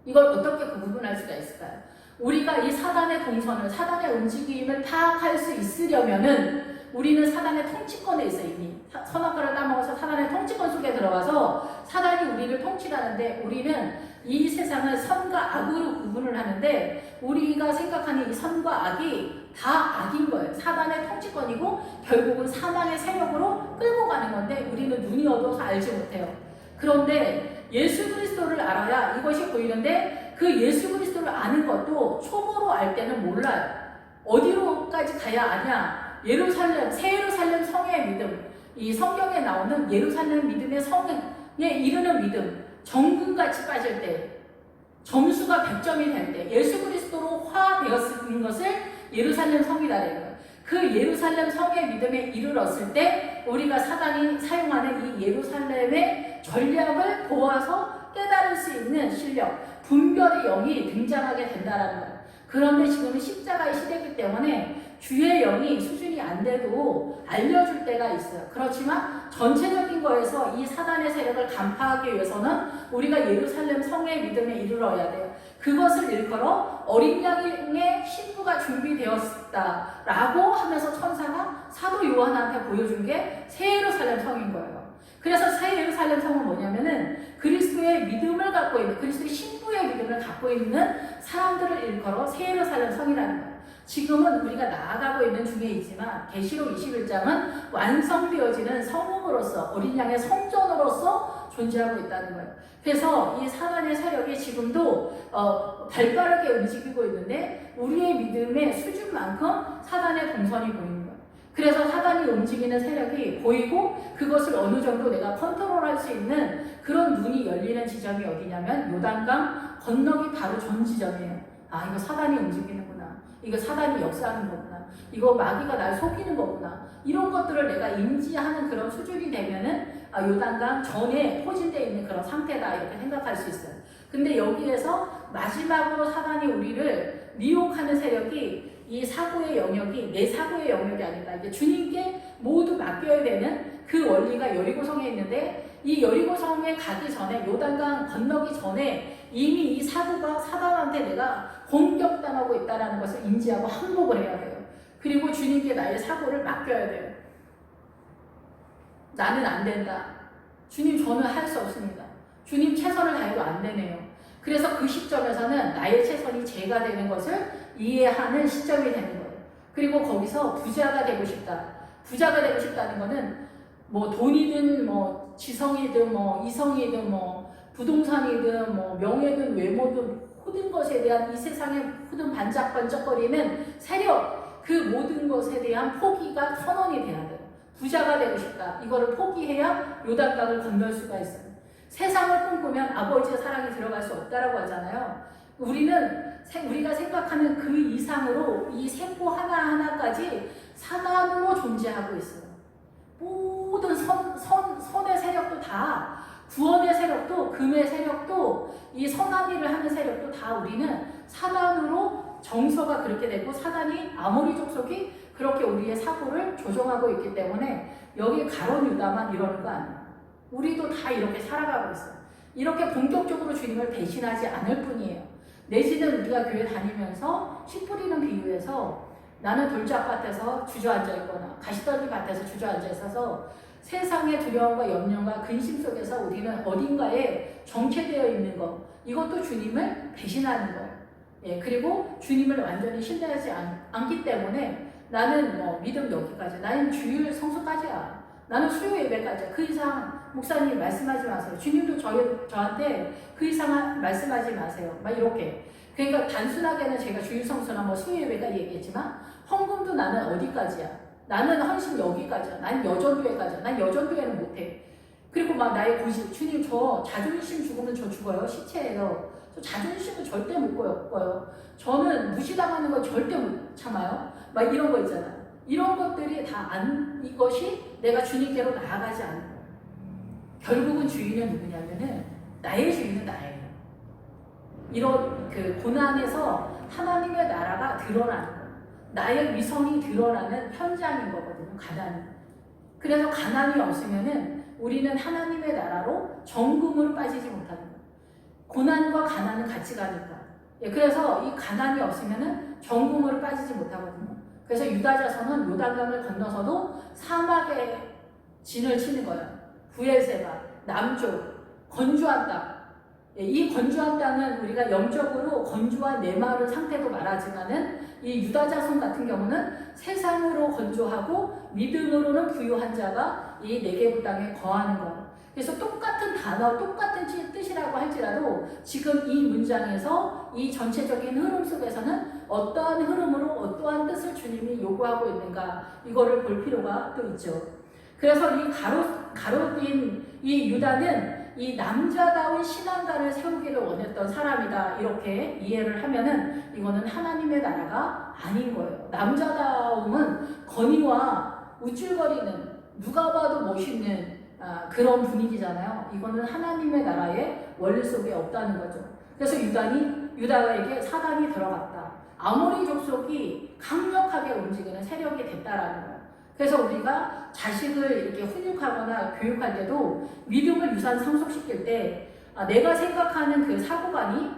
이걸 어떻게 구분할 수가 있을까요? 우리가 이 사단의 동선을, 사단의 움직임을 파악할 수 있으려면은 우리는 사단의 통치권에 있어요. 이미 선악과를 따먹어서 사단의 통치권 속에 들어가서 사단이 우리를 통치하는데, 우리는 이 세상을 선과 악으로 구분을 하는데, 우리가 생각하는 이 선과 악이 다 악인 거예요. 사단의 통치권이고 결국은 사망의 세력으로 끌고 가는 건데, 우리는 눈이 어두워서 알지 못해요. 그런데 예수 그리스도를 알아야 이것이 보이는데, 그 예수 그리스도를 아는 것도 초보로 알 때는 몰라요. 어디로까지 가야 아냐? 새 예루살렘 성의 믿음, 이 성경에 나오는 예루살렘 믿음의 성에 이르는 믿음, 정금같이 빠질 때, 점수가 100점이 될 때, 예수 그리스도로 화되었는 것을 예루살렘 성이라는 거예요. 그 예루살렘 성의 믿음에 이르렀을 때 우리가 사단이 사용하는 이 예루살렘의 전략을 보아서 깨달을 수 있는 실력, 분별의 영이 등장하게 된다는 거예요. 그런데 지금은 십자가의 시대이기 때문에 주의 영이 수준이 안 돼도 알려줄 때가 있어요. 그렇지만 전체적인 거에서 이 사단의 세력을 간파하기 위해서는 우리가 예루살렘 성의 믿음에 이르러야 돼요. 그것을 일컬어 어린 양의 신부가 준비되었다 라고 하면서 천사가 사도 요한한테 보여준 게 새 예루살렘 성인 거예요. 그래서 새 예루살렘 성은 뭐냐면은 그리스도의 믿음을 갖고 있는, 그리스도의 신부의 믿음을 갖고 있는 사람들을 일컬어 새 예루살렘 성이라는 거예요. 지금은 우리가 나아가고 있는 중에 있지만 계시록 21장은 완성되어지는 성읍으로서, 어린 양의 성전으로서 존재하고 있다는 거예요. 그래서 이 사단의 세력이 지금도 발빠르게 움직이고 있는데, 우리의 믿음의 수준만큼 사단의 동선이 보이는 거예요. 그래서 사단이 움직이는 세력이 보이고 그것을 어느 정도 내가 컨트롤할 수 있는 그런 눈이 열리는 지점이 어디냐면 요단강 건너기 바로 전 지점이에요. 아, 이거 사단이 움직이는구나. 이거 사단이 역사하는 거구나. 이거 마귀가 날 속이는 거구나. 이런 것들을 내가 인지하는 그런 수준이 되면은 요단강 전에 포진되어 있는 그런 상태다, 이렇게 생각할 수 있어요. 근데 여기에서 마지막으로 사단이 우리를 미혹하는 세력이, 이 사고의 영역이 내 사고의 영역이 아니다. 이제 주님께 모두 맡겨야 되는 그 원리가 여리고성에 있는데, 이 여리고성에 가기 전에, 요단강 건너기 전에 이미 이 사고가 사단한테 내가 공격당하고 있다는 것을 인지하고 항복을 해야 돼요. 그리고 주님께 나의 사고를 맡겨야 돼요. 나는 안 된다. 주님, 저는 할 수 없습니다. 주님, 최선을 다해도 안 되네요. 그래서 그 시점에서는 나의 최선이 죄가 되는 것을 이해하는 시점이 되는 거예요. 그리고 거기서 부자가 되고 싶다. 부자가 되고 싶다는 거는 뭐 돈이든 뭐 지성이든 뭐 이성이든 뭐 부동산이든 뭐 명예든 외모든 모든 것에 대한 이 세상의 모든 반짝반짝거리는 세력, 그 모든 것에 대한 포기가 선언이 돼야 돼요. 부자가 되고 싶다. 이거를 포기해야 요단강을 건널 수가 있어요. 세상을 꿈꾸면 아버지의 사랑이 들어갈 수 없다라고 하잖아요. 우리가 생각하는 그 이상으로 이 세포 하나하나까지 사단으로 존재하고 있어요. 모든 선의 세력도 다, 구원의 세력도, 금의 세력도, 이 선한 일을 하는 세력도 다 우리는 사단으로 정서가 그렇게 되고, 사단이 아모리 족속이 그렇게 우리의 사고를 조종하고 있기 때문에 여기 가론 유다만 이러는 거 아니에요. 우리도 다 이렇게 살아가고 있어요. 이렇게 본격적으로 주님을 배신하지 않을 뿐이에요. 내지는 우리가 교회 다니면서 씨 뿌리는 비유에서 나는 돌짝밭에서 주저앉아 있거나 가시더기 밭에서 주저앉아 있어서 세상의 두려움과 염려와 근심 속에서 우리는 어딘가에 정체되어 있는 것, 이것도 주님을 배신하는 거예요. 예, 그리고 주님을 완전히 신뢰하지 않기 때문에 나는 뭐 믿음 여기까지, 나는 주일 성수까지야, 나는 수요 예배까지야, 그 이상 목사님 말씀하지 마세요. 주님도 저한테 그 이상 말씀하지 마세요. 막 이렇게. 그러니까 단순하게는 제가 주일 성수나 뭐 수요 예배까지 얘기했지만, 헌금도 나는 어디까지야? 나는 헌신 여기까지야. 난 여전도회까지야. 난 여전도회는 못해. 그리고 막 나의 고집, 주님 저 자존심 죽으면 저 죽어요. 시체예요. 저 자존심은 절대 못 꺾어요. 저는 무시당하는 거 절대 못 참아요. 막 이런 거 있잖아. 이런 것들이 이것이 내가 주님께로 나아가지 않는 거예요. 결국은 주인은 누구냐면은 나의 주인은 나예요. 이런 그 고난에서 하나님의 나라가 드러나는 거예요. 나의 위성이 드러나는 현장인 거거든요. 가난이. 그래서 가난이 없으면은 우리는 하나님의 나라로 정금으로 빠지지 못하는 거예요. 고난과 가난은 같이 가니까. 예, 그래서 이 가난이 없으면은 정금으로 빠지지 못하거든요. 그래서 유다 자손은 요단강을 건너서도 사막에 진을 치는 거예요. 부엘세바, 남쪽, 건조한 땅. 예, 이 건조한 땅은 우리가 영적으로 건조한 내마을 상태도 말하지만은 이 유다 자손 같은 경우는 세상으로 건조하고 믿음으로는 부유한 자가 이 네게부 땅에 거하는 거예요. 그래서 똑같은 단어, 똑같은 뜻이라고 할지라도 지금 이 문장에서 이 전체적인 흐름 속에서는 어떠한 흐름으로 어떠한 뜻을 주님이 요구하고 있는가 이거를 볼 필요가 또 있죠. 그래서 이 가로뛴 이 유다는 이 남자다운 신앙가를 세우기를 원했던 사람이다 이렇게 이해를 하면은 이거는 하나님의 나라가 아닌 거예요. 남자다움은 건의와 우쭐거리는 누가 봐도 멋있는 그런 분위기잖아요. 이거는 하나님의 나라의 원리 속에 없다는 거죠. 그래서 유다에게 사단이 들어갔다. 아모리 족속이 강력하게 움직이는 세력이 됐다라는 거예요. 그래서 우리가 자식을 이렇게 훈육하거나 교육할 때도 믿음을 유산 상속시킬 때 내가 생각하는 그 사고관이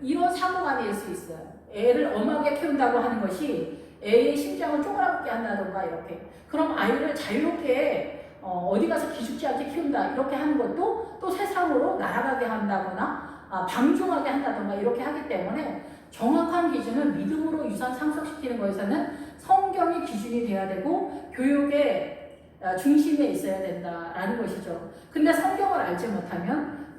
이런 사고관일 수 있어요. 애를 엄하게 키운다고 하는 것이 애의 심장을 쪼그라들게 한다던가 이렇게. 그럼 아이를 자유롭게 어디 가서 기죽지 않게 키운다 이렇게 하는 것도 또 세상으로 날아가게 한다거나 방종하게 한다던가 이렇게 하기 때문에 정확한 기준은 믿음으로 유산 상속시키는 것에서는 성경이 기준이 돼야 되고 교육의 중심에 있어야 된다라는 것이죠. 근데 성경을 알지 못하면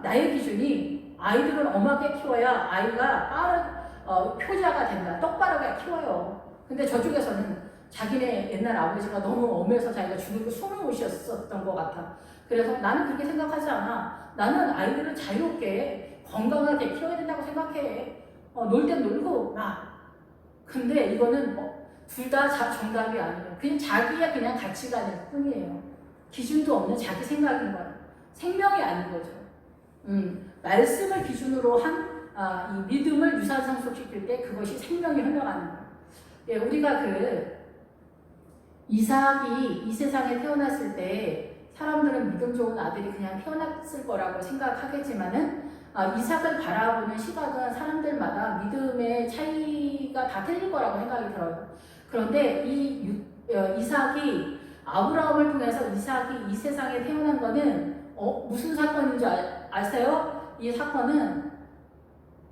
나의 기준이 아이들을 엄하게 키워야 아이가 효자가 된다. 똑바르게 키워요. 근데 저쪽에서는 자기네 옛날 아버지가 너무 엄해서 자기가 죽이고 숨을 못 쉬었었던 것 같아. 그래서 나는 그렇게 생각하지 않아. 나는 아이들을 자유롭게 건강하게 키워야 된다고 생각해. 놀 땐 놀고 근데 이거는 둘 다 정답이 아니에요. 그냥 자기의 그냥 가치관일 뿐이에요. 기준도 없는 자기 생각인 거예요. 생명이 아닌 거죠. 말씀을 기준으로 한 이 믿음을 유산 상속시킬 때 그것이 생명이 흘러가는 거예요. 예, 우리가 이삭이 이 세상에 태어났을 때 사람들은 믿음 좋은 아들이 그냥 태어났을 거라고 생각하겠지만은 이삭을 바라보는 시각은 사람들마다 믿음의 차이가 다 틀릴 거라고 생각이 들어요. 그런데 이삭이 아브라함을 통해서 이삭이 이 세상에 태어난 거는 무슨 사건인 줄 아세요? 이 사건은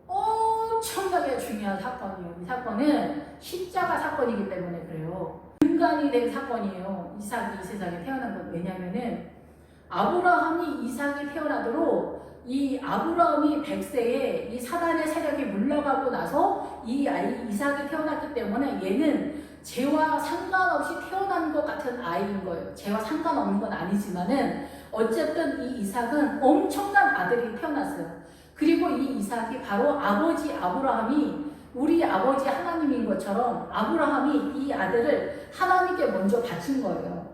엄청나게 중요한 사건이에요. 이 사건은 십자가 사건이기 때문에 그래요. 인간이 된 사건이에요. 이삭이 이 세상에 태어난 건. 왜냐면은 아브라함이 이삭이 태어나도록 이 아브라함이 100세에 이 사단의 세력이 물러가고 나서 이 이삭이 태어났기 때문에 얘는 죄와 상관없이 태어난 것 같은 아이인 거예요. 죄와 상관없는 건 아니지만은 어쨌든 이 이삭은 엄청난 아들이 태어났어요. 그리고 이 이삭이 바로 아버지 아브라함이 우리 아버지 하나님인 것처럼 아브라함이 이 아들을 하나님께 먼저 바친 거예요.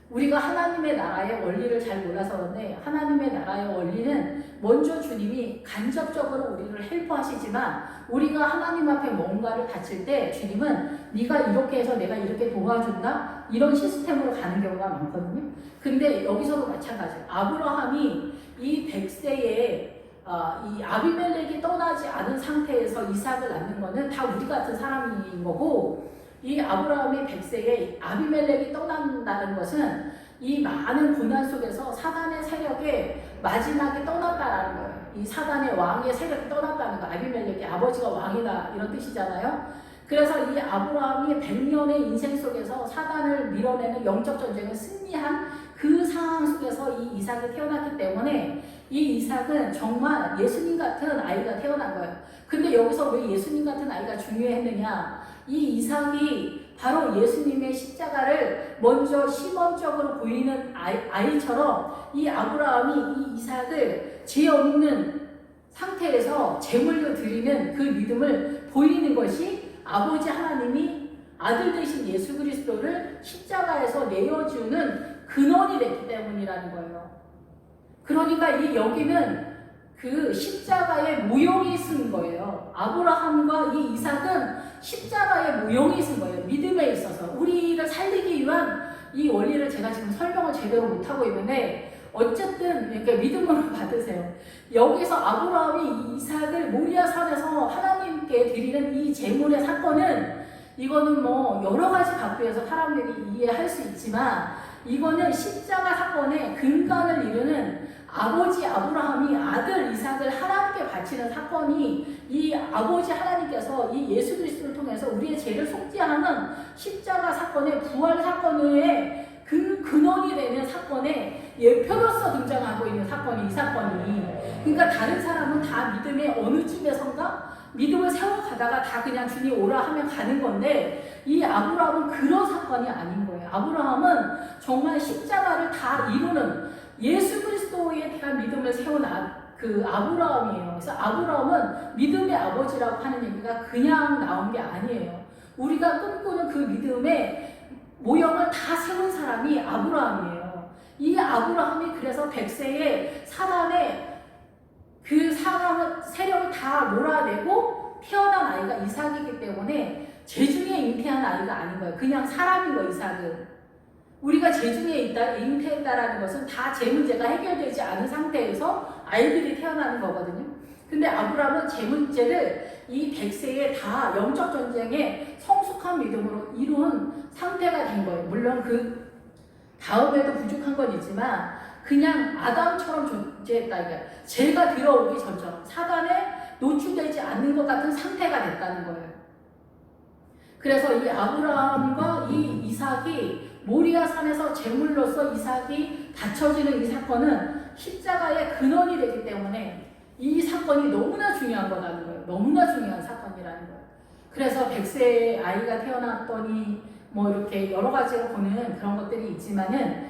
우리가 하나님의 나라의 원리를 잘 몰라서 그런데 하나님의 나라의 원리는 먼저 주님이 간접적으로 우리를 헬프하시지만 우리가 하나님 앞에 뭔가를 바칠 때 주님은 네가 이렇게 해서 내가 이렇게 도와준다 이런 시스템으로 가는 경우가 많거든요. 근데 여기서도 마찬가지예요. 아브라함이 이 100세에 이 아비멜렉이 떠나지 않은 상태에서 이삭을 낳는 거는 다 우리 같은 사람인 거고 이 아브라함이 100세에 아비멜렉이 떠난다는 것은 이 많은 고난 속에서 사단의 세력에 마지막에 떠났다라는 거예요. 이 사단의 왕의 세력이 떠났다는 거. 아비멜렉이 아버지가 왕이다 이런 뜻이잖아요. 그래서 이 아브라함이 100년의 인생 속에서 사단을 밀어내는 영적 전쟁을 승리한 그 상황 속에서 이 이삭이 태어났기 때문에 이 이삭은 정말 예수님 같은 아이가 태어난 거예요. 근데 여기서 왜 예수님 같은 아이가 중요했느냐? 이 이삭이 바로 예수님의 십자가를 먼저 시범적으로 보이는 아이처럼 이 아브라함이 이 이삭을 죄 없는 상태에서 제물로 드리는 그 믿음을 보이는 것이 아버지 하나님이 아들 되신 예수 그리스도를 십자가에서 내어주는 근원이 됐기 때문이라는 거예요. 그러니까 이 여기는 그 십자가의 모형이 쓴 거예요. 아브라함과 이 이삭은 십자가의 모형이 쓴 거예요. 믿음에 있어서 우리를 살리기 위한 이 원리를 제가 지금 설명을 제대로 못하고 있는데 어쨌든 이렇게 믿음으로 받으세요. 여기서 아브라함이 이삭을 모리아 산에서 하나님께 드리는 이 제물의 사건은 이거는 뭐 여러 가지 각도에서 사람들이 이해할 수 있지만 이거는 십자가 사건의 근간을 이루는 아버지 아브라함이 아들 이삭을 하나님께 바치는 사건이 이 아버지 하나님께서 이 예수 그리스도를 통해서 우리의 죄를 속죄하는 십자가 사건의 부활 사건의 근원이 되는 사건에 예표로서 등장하고 있는 사건이 이 사건이. 그러니까 다른 사람은 다 믿음의 어느 쯤에선가 믿음을 세워가다가 다 그냥 주님 오라 하면 가는 건데 이 아브라함은 그런 사건이 아닌 거예요. 아브라함은 정말 십자가를 다 이루는 예수 그리스도에 대한 믿음을 세운 그 아브라함이에요. 그래서 아브라함은 믿음의 아버지라고 하는 얘기가 그냥 나온 게 아니에요. 우리가 꿈꾸는 그 믿음의 모형을 다 세운 사람이 아브라함이에요. 이 아브라함이 그래서 100세에 사단의 그 세력을 다 몰아내고 태어난 아이가 이삭이기 때문에 재중에 잉태한 아이가 아닌 거예요. 그냥 사람인 거예요, 이삭은. 우리가 재중에 잉태했다라는 것은 다 제 문제가 해결되지 않은 상태에서 아이들이 태어나는 거거든요. 근데 아브라함은 제 문제를 이 100세에 다 영적 전쟁에 성숙한 믿음으로 이룬 상태가 된 거예요. 물론 그 다음에도 부족한 건 있지만 그냥 아담처럼 존재했다. 죄가 들어오기 전처럼 사단에 노출되지 않는 것 같은 상태가 됐다는 거예요. 그래서 이 아브라함과 이 이삭이 모리아 산에서 제물로서 이삭이 바쳐지는 이 사건은 십자가의 근원이 되기 때문에 이 사건이 너무나 중요한 거라는 거예요. 너무나 중요한 사건이라는 거예요. 그래서 100세에 아이가 태어났더니 뭐 이렇게 여러 가지로 보는 그런 것들이 있지만은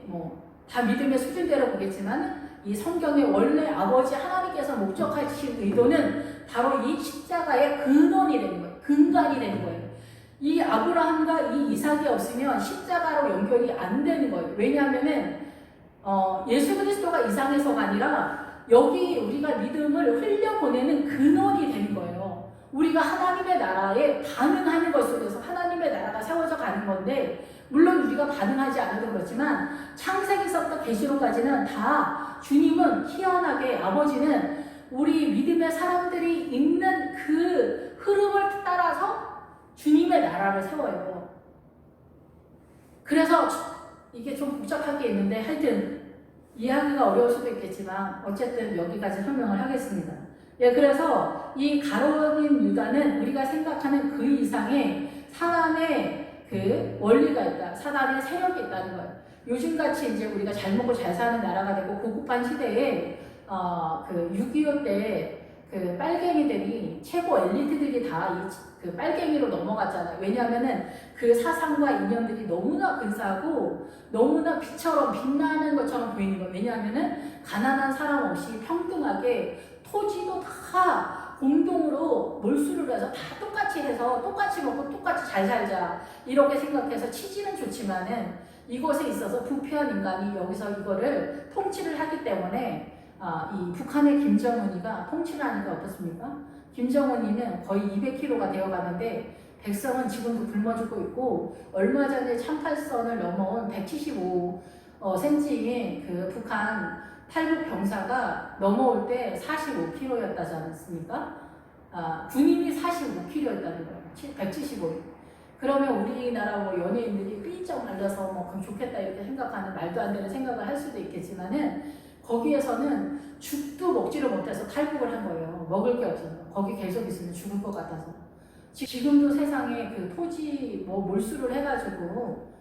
뭐 다 믿음의 수준대로 보겠지만은 이 성경의 원래 아버지 하나님께서 목적하신 의도는 바로 이 십자가의 근원이 되는 거예요. 근간이 되는 거예요. 이 아브라함과 이 이삭이 없으면 십자가로 연결이 안 되는 거예요. 왜냐하면은 예수 그리스도가 이상해서가 아니라 여기 우리가 믿음을 흘려보내는 근원이 되는 거예요. 우리가 하나님의 나라에 반응하는 것 속에서 하나님의 나라가 세워져 가는 건데 물론 우리가 반응하지 않아도 그렇지만 창세기서부터 계시록까지는 다 주님은 희한하게 아버지는 우리 믿음의 사람들이 있는 그 흐름을 따라서 주님의 나라를 세워요. 그래서 이게 좀 복잡한 게 있는데 하여튼 이해하기가 어려울 수도 있겠지만 어쨌든 여기까지 설명을 하겠습니다. 그래서 이 가룟인 유다는 우리가 생각하는 그 이상의 사단의 그 원리가 있다. 사단의 세력이 있다는 거예요. 요즘같이 이제 우리가 잘 먹고 잘 사는 나라가 되고 고급한 시대에 그 6.25 때 그 빨갱이들이 최고 엘리트들이 다 그 빨갱이로 넘어갔잖아요. 왜냐하면은 그 사상과 이념들이 너무나 근사하고 너무나 빛처럼 빛나는 것처럼 보이는 거예요. 왜냐하면은 가난한 사람 없이 평등하게 토지도 다 공동으로 몰수를 해서 다 똑같이 해서 똑같이 먹고 똑같이 잘 살자 이렇게 생각해서 취지는 좋지만은 이곳에 있어서 부패한 인간이 여기서 이거를 통치를 하기 때문에 이 북한의 김정은이가 통치를 하니까 어떻습니까? 김정은이는 거의 200kg가 되어 가는데 백성은 지금도 굶어 죽고 있고 얼마 전에 18선을 넘어온 175cm인 그 북한 탈북 병사가 넘어올 때 45kg였다지 않습니까? 군인이 45kg였다는 거예요. 175. 그러면 우리나라 뭐 연예인들이 삐쩍 말려서 뭐 그럼 좋겠다 이렇게 생각하는 말도 안 되는 생각을 할 수도 있겠지만은 거기에서는 죽도 먹지를 못해서 탈북을 한 거예요. 먹을 게 없어서. 거기 계속 있으면 죽을 것 같아서. 지금도 세상에 그 토지 뭐 몰수를 해가지고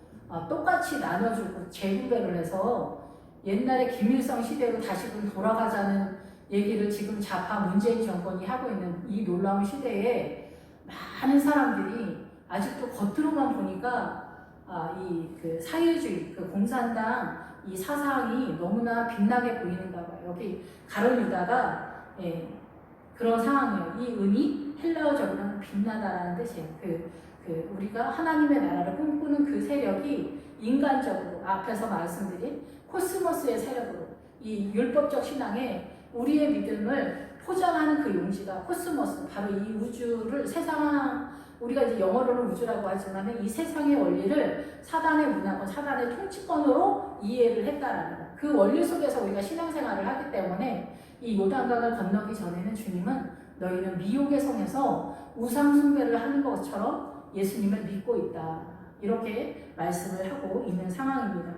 똑같이 나눠주고 재분배를 해서 옛날에 김일성 시대로 다시금 돌아가자는 얘기를 지금 좌파 문재인 정권이 하고 있는 이 놀라운 시대에 많은 사람들이 아직도 겉으로만 보니까 이 그 사회주의, 그 공산당 이 사상이 너무나 빛나게 보이는가 봐요. 여기 가룟 유다가 그런 상황이에요. 이 은이 헬라어적으로는 빛나다라는 뜻이에요. 우리가 하나님의 나라를 꿈꾸는 그 세력이 인간적으로 앞에서 말씀드린 코스모스의 세력으로 이 율법적 신앙에 우리의 믿음을 포장하는 그 용지가 코스모스, 바로 이 우주를 우리가 이제 영어로는 우주라고 하지만 이 세상의 원리를 사단의 문화권, 사단의 통치권으로 이해를 했다라는 거. 그 원리 속에서 우리가 신앙생활을 하기 때문에 이 요단강을 건너기 전에는 주님은 너희는 미혹의 성에서 우상 숭배를 하는 것처럼 예수님을 믿고 있다. 이렇게 말씀을 하고 있는 상황입니다.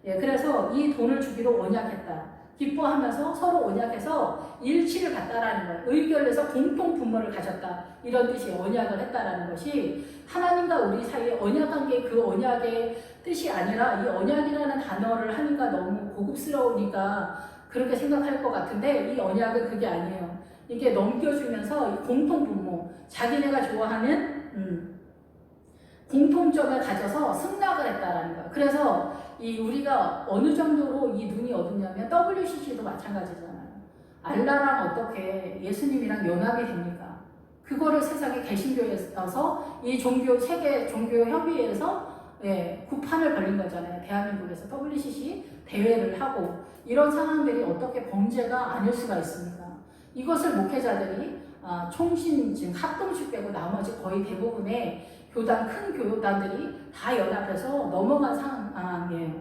예, 그래서 이 돈을 주기로 언약했다. 기뻐하면서 서로 언약해서 일치를 갖다라는 거예요. 의결해서 공통 분모를 가졌다. 이런 뜻이 언약을 했다라는 것이 하나님과 우리 사이의 언약관계, 그 언약의 뜻이 아니라 이 언약이라는 단어를 하니까 너무 고급스러우니까 그렇게 생각할 것 같은데 이 언약은 그게 아니에요. 이게 넘겨주면서 공통 분모, 자기네가 좋아하는 공통점을 가져서 승낙을 했다라는 거예요. 그래서 우리가 어느 정도로 이 눈이 어둡냐면 WCC도 마찬가지잖아요. 알라랑 어떻게 예수님이랑 연합이 됩니까? 그거를 세상에 개신교에서 이 세계 종교 협의회에서 구판을 벌린 거잖아요. 대한민국에서 WCC 대회를 하고 이런 상황들이 어떻게 범죄가 아닐 수가 있습니까? 이것을 목회자들이 총신증 합동식 빼고 나머지 거의 대부분의 큰 교단들이 다 연합해서 넘어간 상황이에요.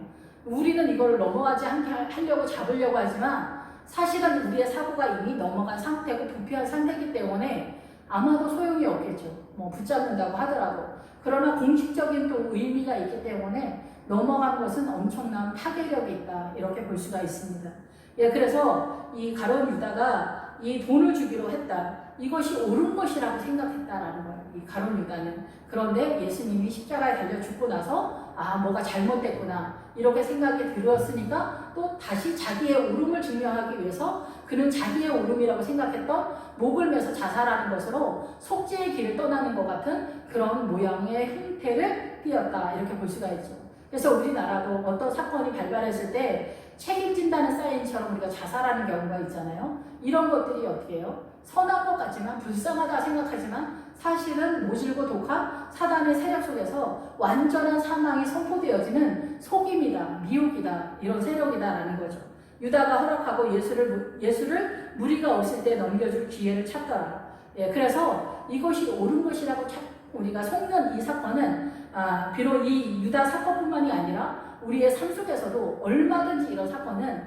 우리는 이걸 넘어가지 않게 하려고 잡으려고 하지만 사실은 우리의 사고가 이미 넘어간 상태고 부패한 상태이기 때문에 아마도 소용이 없겠죠. 붙잡는다고 하더라도. 그러나 공식적인 또 의미가 있기 때문에 넘어간 것은 엄청난 파괴력이 있다. 이렇게 볼 수가 있습니다. 예, 그래서 이 가룟 유다가 이 돈을 주기로 했다. 이것이 옳은 것이라고 생각했다라는 거예요. 이 가룟 유다는. 그런데 예수님이 십자가에 달려 죽고 나서 뭐가 잘못됐구나 이렇게 생각이 들었으니까 또 다시 자기의 옳음을 증명하기 위해서 그는 자기의 옳음이라고 생각했던 목을 매서 자살하는 것으로 속죄의 길을 떠나는 것 같은 그런 모양의 행태를 띄었다. 이렇게 볼 수가 있죠. 그래서 우리나라도 어떤 사건이 발발했을 때 책임진다는 사인처럼 우리가 자살하는 경우가 있잖아요. 이런 것들이 어떻게 해요? 선한 것 같지만 불쌍하다 생각하지만 사실은 모질고 독한 사단의 세력 속에서 완전한 사망이 선포되어지는 속임이다, 미혹이다, 이런 세력이다라는 거죠. 유다가 허락하고 예수를 무리가 없을 때 넘겨줄 기회를 찾더라. 예, 그래서 이것이 옳은 것이라고 우리가 속는 이 사건은 비록 이 유다 사건뿐만이 아니라 우리의 삶 속에서도 얼마든지 이런 사건은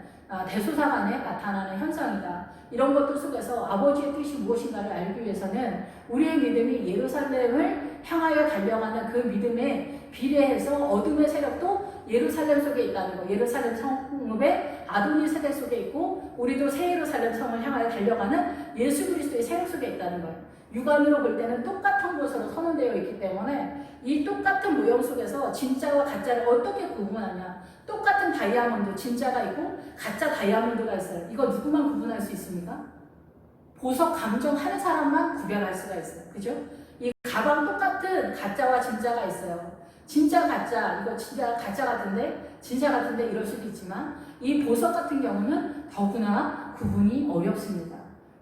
대소사관에 나타나는 현상이다. 이런 것들 속에서 아버지의 뜻이 무엇인가를 알기 위해서는 우리의 믿음이 예루살렘을 향하여 달려가는 그 믿음에 비례해서 어둠의 세력도 예루살렘 속에 있다는 거. 예루살렘 성읍의 아도니 세대 속에 있고 우리도 새 예루살렘 성을 향하여 달려가는 예수 그리스도의 세력 속에 있다는 거예요. 육안으로 볼 때는 똑같은 곳으로 선언되어 있기 때문에 이 똑같은 모형 속에서 진짜와 가짜를 어떻게 구분하냐. 똑같은 다이아몬드 진짜가 있고 가짜 다이아몬드가 있어요. 이거 누구만 구분할 수 있습니까? 보석 감정하는 사람만 구별할 수가 있어요. 그죠? 이 가방 똑같은 가짜와 진짜가 있어요. 진짜 가짜, 이거 진짜 가짜 같은데 진짜 같은데 이럴 수도 있지만 이 보석 같은 경우는 더구나 구분이 어렵습니다.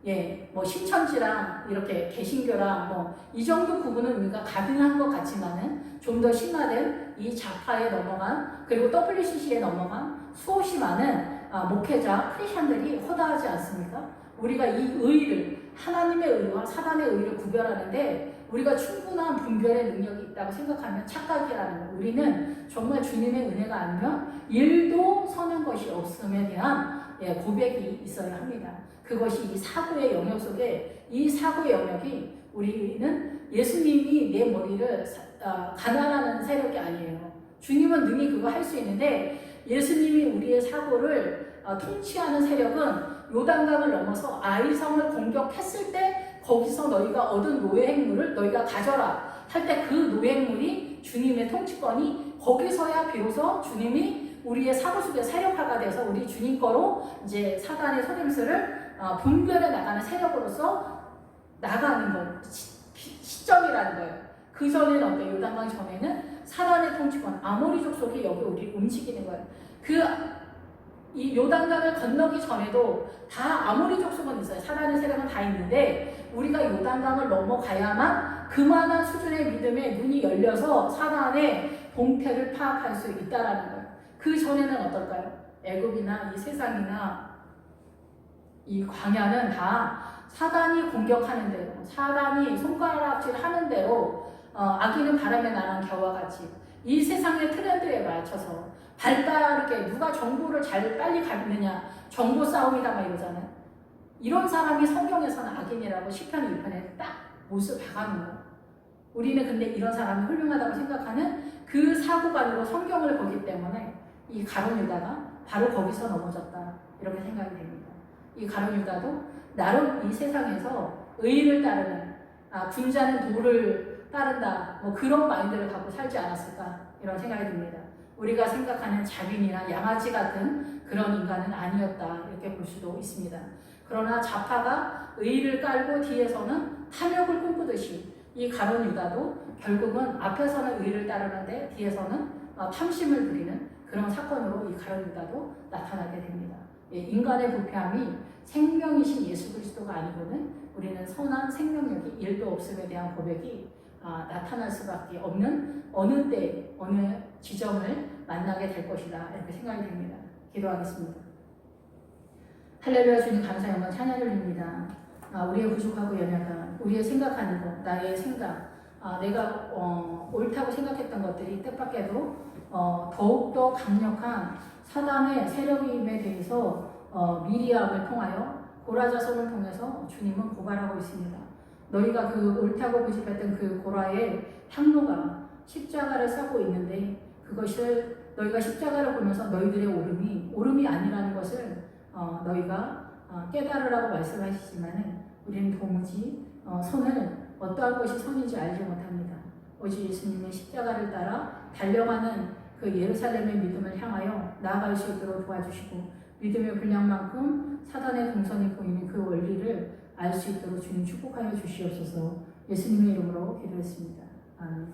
예, 신천지랑 이렇게 개신교랑 이 정도 구분은 우리가 가능한 것 같지만은 좀 더 심화된 이 좌파에 넘어간 그리고 WCC에 넘어간 수없이 많은 목회자 크리스천들이 허다하지 않습니까? 우리가 이 의의를 하나님의 의의와 사단의 의의를 구별하는데 우리가 충분한 분별의 능력이 있다고 생각하면 착각이라는 거. 우리는 정말 주님의 은혜가 아니면 일도 선한 것이 없음에 대한 고백이 있어야 합니다. 그것이 이 사고의 영역 속에 이 사고의 영역이 우리는 예수님이 내 머리를 가난하는 세력이 아니에요. 주님은 능히 그거 할 수 있는데 예수님이 우리의 사고를 통치하는 세력은 요단강을 넘어서 아이성을 공격했을 때 거기서 너희가 얻은 노예행물을 너희가 가져라 할 때 그 노예행물이 주님의 통치권이 거기서야 비로소 주님이 우리의 사고 속에 세력화가 돼서 우리 주님 거로 이제 사단의 소림수를 분별해 나가는 세력으로서 나가는 것 시점이라는 거예요. 그 전에는 어때요? 요단강 전에는 사단의 통치권 아모리족 속에 여기 우리 움직이는 거예요. 그 이 요단강을 건너기 전에도 다 아모리 족속은 있어요. 사단의 세력은 다 있는데 우리가 요단강을 넘어가야만 그만한 수준의 믿음에 눈이 열려서 사단의 본태를 파악할 수 있다라는 거예요. 그 전에는 어떨까요? 애굽이나 이 세상이나 이 광야는 다 사단이 공격하는 대로, 사단이 손가락질 하는 대로 아기는 바람에 나는 겨와 같이 이 세상의 트렌드에 맞춰서 발빠르게 누가 정보를 잘 빨리 갖느냐, 정보 싸움이다 막 이러잖아요. 이런 사람이 성경에서는 악인이라고 시편 1편에 딱 못을 박아놓은 거예요. 우리는 근데 이런 사람이 훌륭하다고 생각하는 그 사고관으로 성경을 보기 때문에 이 가룟 유다가 바로 거기서 넘어졌다 이렇게 생각이 됩니다. 이 가룟 유다도 나름 이 세상에서 의를 따르는 군자는 도를 따른다 뭐 그런 마인드를 갖고 살지 않았을까 이런 생각이 듭니다. 우리가 생각하는 자빈이나 양아치 같은 그런 인간은 아니었다 이렇게 볼 수도 있습니다. 그러나 좌파가 의를 깔고 뒤에서는 탐욕을 꿈꾸듯이 이 가룟 유다도 결국은 앞에서는 의를 따르는데 뒤에서는 탐심을 부리는 그런 사건으로 이 가룟 유다도 나타나게 됩니다. 인간의 부패함이 생명이신 예수 그리스도가 아니고는 우리는 선한 생명력이 1도 없음에 대한 고백이 나타날 수밖에 없는 어느 때 어느 지점을 만나게 될 것이다 이렇게 생각이 됩니다. 기도하겠습니다. 할렐루야. 주님 감사 영광 찬양 올립니다. 우리의 부족하고 연약한 우리의 생각하는 것 나의 생각 내가 옳다고 생각했던 것들이 뜻밖에도 더욱더 강력한 사단의 세력임에 대해서 미리암을 통하여 고라자손을 통해서 주님은 고발하고 있습니다. 너희가 그 옳다고 고집했던 그 고라의 향로가 십자가를 싸고 있는데 그것을 너희가 십자가를 보면서 너희들의 옳음이 아니라는 것을 너희가 깨달으라고 말씀하시지만은 우리는 도무지 선을 어떠한 것이 선인지 알지 못합니다. 오직 예수님의 십자가를 따라 달려가는 그 예루살렘의 믿음을 향하여 나아갈 수 있도록 도와주시고 믿음의 분량만큼 사단의 동선이 보이는 그 원리를 알 수 있도록 주님 축복하여 주시옵소서. 예수님의 이름으로 기도했습니다. 아멘.